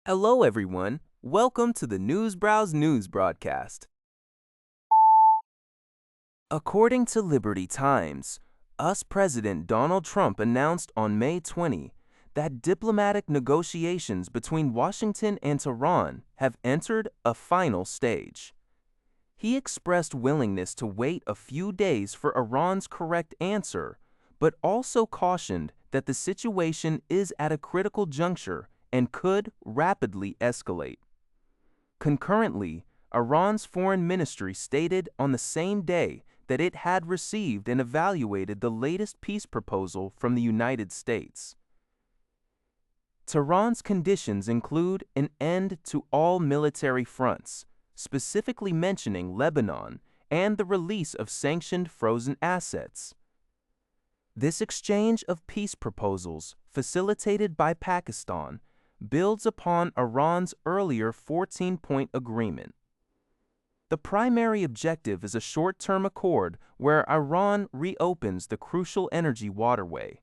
Hello, everyone. Welcome to the Newsbrowse News broadcast. According to Liberty Times, US President Donald Trump announced on May 20 that diplomatic negotiations between Washington and Tehran have entered a final stage. He expressed willingness to wait a few days for Iran's correct answer, but also cautioned that the situation is at a critical juncture and could rapidly escalate. Concurrently, Iran's foreign ministry stated on the same day that it had received and evaluated the latest peace proposal from the United States. Tehran's conditions include an end to all military fronts, specifically mentioning Lebanon, and the release of sanctioned frozen assets. This exchange of peace proposals, facilitated by Pakistan, builds upon Iran's earlier 14-point agreement. The primary objective is a short-term accord where Iran reopens the crucial energy waterway,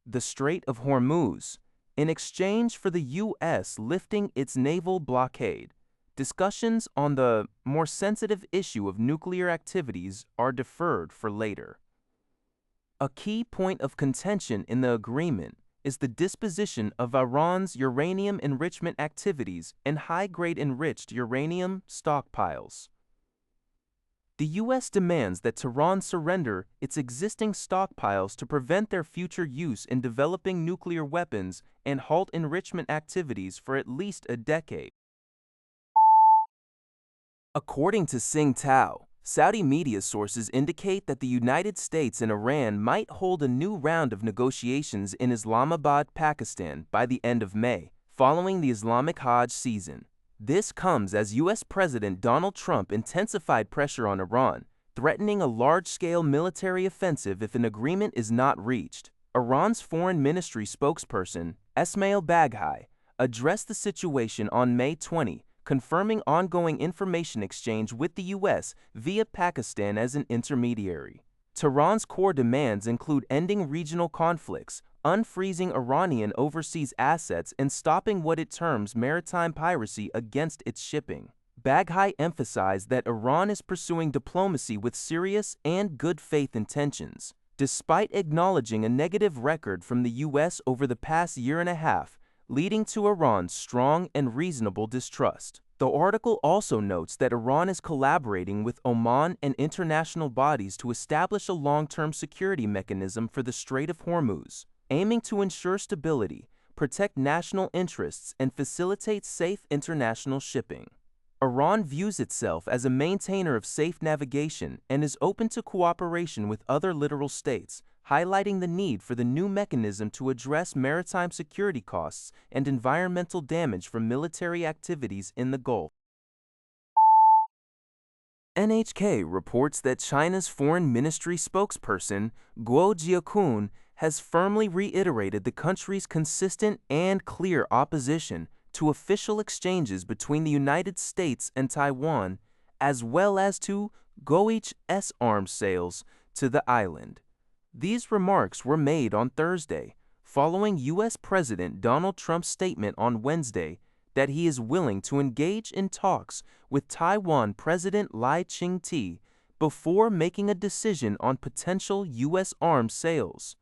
the Strait of Hormuz, in exchange for the U.S. lifting its naval blockade. Discussions on the more sensitive issue of nuclear activities are deferred for later. A key point of contention in the agreement is the disposition of Iran's uranium enrichment activities and high-grade enriched uranium stockpiles. The U.S. demands that Tehran surrender its existing stockpiles to prevent their future use in developing nuclear weapons and halt enrichment activities for at least a decade. According to Tsingtao, Saudi media sources indicate that the United States and Iran might hold a new round of negotiations in Islamabad, Pakistan, by the end of May, following the Islamic Hajj season. This comes as U.S. President Donald Trump intensified pressure on Iran, threatening a large-scale military offensive if an agreement is not reached. Iran's foreign ministry spokesperson, Esmail Baghaei, addressed the situation on May 20, confirming ongoing information exchange with the U.S. via Pakistan as an intermediary. Tehran's core demands include ending regional conflicts, unfreezing Iranian overseas assets, and stopping what it terms maritime piracy against its shipping. Baghaei emphasized that Iran is pursuing diplomacy with serious and good faith intentions. Despite acknowledging a negative record from the U.S. over the past year and a half, leading to Iran's strong and reasonable distrust. The article also notes that Iran is collaborating with Oman and international bodies to establish a long-term security mechanism for the Strait of Hormuz, aiming to ensure stability, protect national interests, and facilitate safe international shipping. Iran views itself as a maintainer of safe navigation and is open to cooperation with other littoral states, highlighting the need for the new mechanism to address maritime security costs and environmental damage from military activities in the Gulf. NHK reports that China's foreign ministry spokesperson, Guo Jiakun, has firmly reiterated the country's consistent and clear opposition to official exchanges between the United States and Taiwan, as well as to GOE's arms sales to the island. These remarks were made on Thursday, following U.S. President Donald Trump's statement on Wednesday that he is willing to engage in talks with Taiwan President Lai Ching-te before making a decision on potential U.S. arms sales.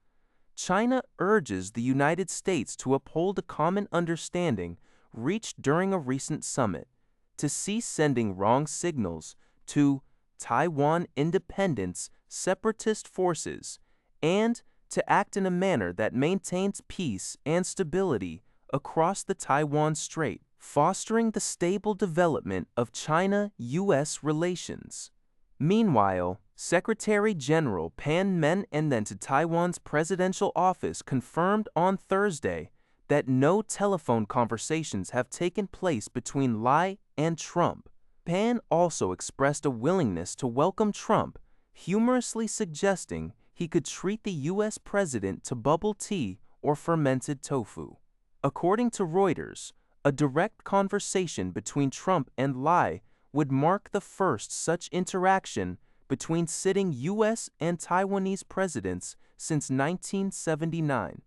China urges the United States to uphold a common understanding reached during a recent summit, to cease sending wrong signals to Taiwan independence separatist forces, and to act in a manner that maintains peace and stability across the Taiwan Strait, fostering the stable development of China-U.S. relations. Meanwhile, Secretary General Pan Men to Taiwan's presidential office confirmed on Thursday that no telephone conversations have taken place between Lai and Trump. Pan also expressed a willingness to welcome Trump, humorously suggesting he could treat the U.S. president to bubble tea or fermented tofu. According to Reuters, a direct conversation between Trump and Lai would mark the first such interaction between sitting U.S. and Taiwanese presidents since 1979,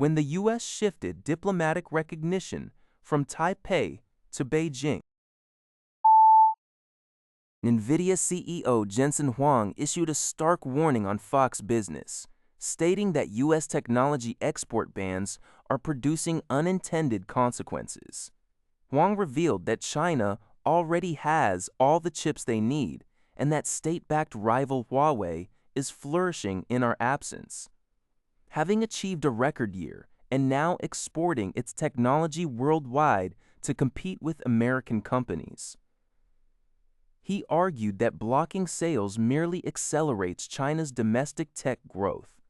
when the U.S. shifted diplomatic recognition from Taipei to Beijing. Nvidia CEO Jensen Huang issued a stark warning on Fox Business, stating that U.S. technology export bans are producing unintended consequences. Huang revealed that China already has all the chips they need and that state-backed rival Huawei is flourishing in our absence. Having achieved a record year and now exporting its technology worldwide to compete with American companies. He argued that blocking sales merely accelerates China's domestic tech growth.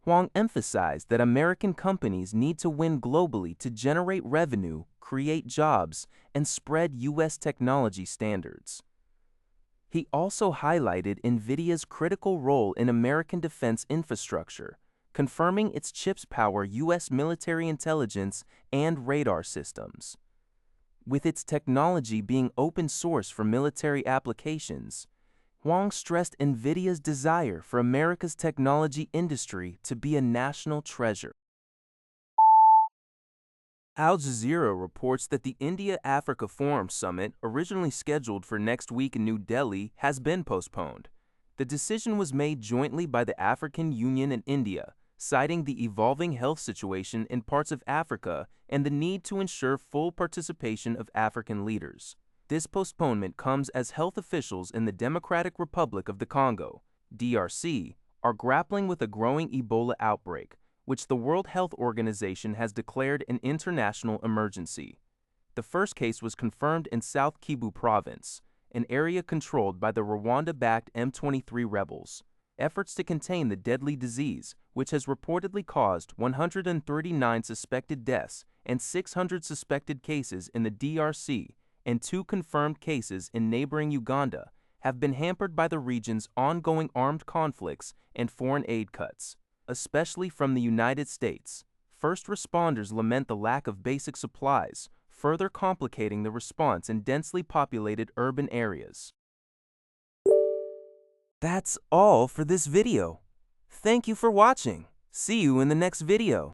Huang emphasized that American companies need to win globally to generate revenue, create jobs, and spread U.S. technology standards. He also highlighted Nvidia's critical role in American defense infrastructure, confirming its chips power U.S. military intelligence and radar systems. With its technology being open source for military applications, Huang stressed Nvidia's desire for America's technology industry to be a national treasure. Al Jazeera reports that the India-Africa Forum Summit, originally scheduled for next week in New Delhi, has been postponed. The decision was made jointly by the African Union and India, citing the evolving health situation in parts of Africa and the need to ensure full participation of African leaders. This postponement comes as health officials in the Democratic Republic of the Congo, DRC, are grappling with a growing Ebola outbreak, which the World Health Organization has declared an international emergency. The first case was confirmed in South Kivu Province, an area controlled by the Rwanda-backed M23 rebels. Efforts to contain the deadly disease, which has reportedly caused 139 suspected deaths and 600 suspected cases in the DRC and 2 confirmed cases in neighboring Uganda, have been hampered by the region's ongoing armed conflicts and foreign aid cuts, especially from the United States. First responders lament the lack of basic supplies, further complicating the response in densely populated urban areas. That's all for this video. Thank you for watching. See you in the next video.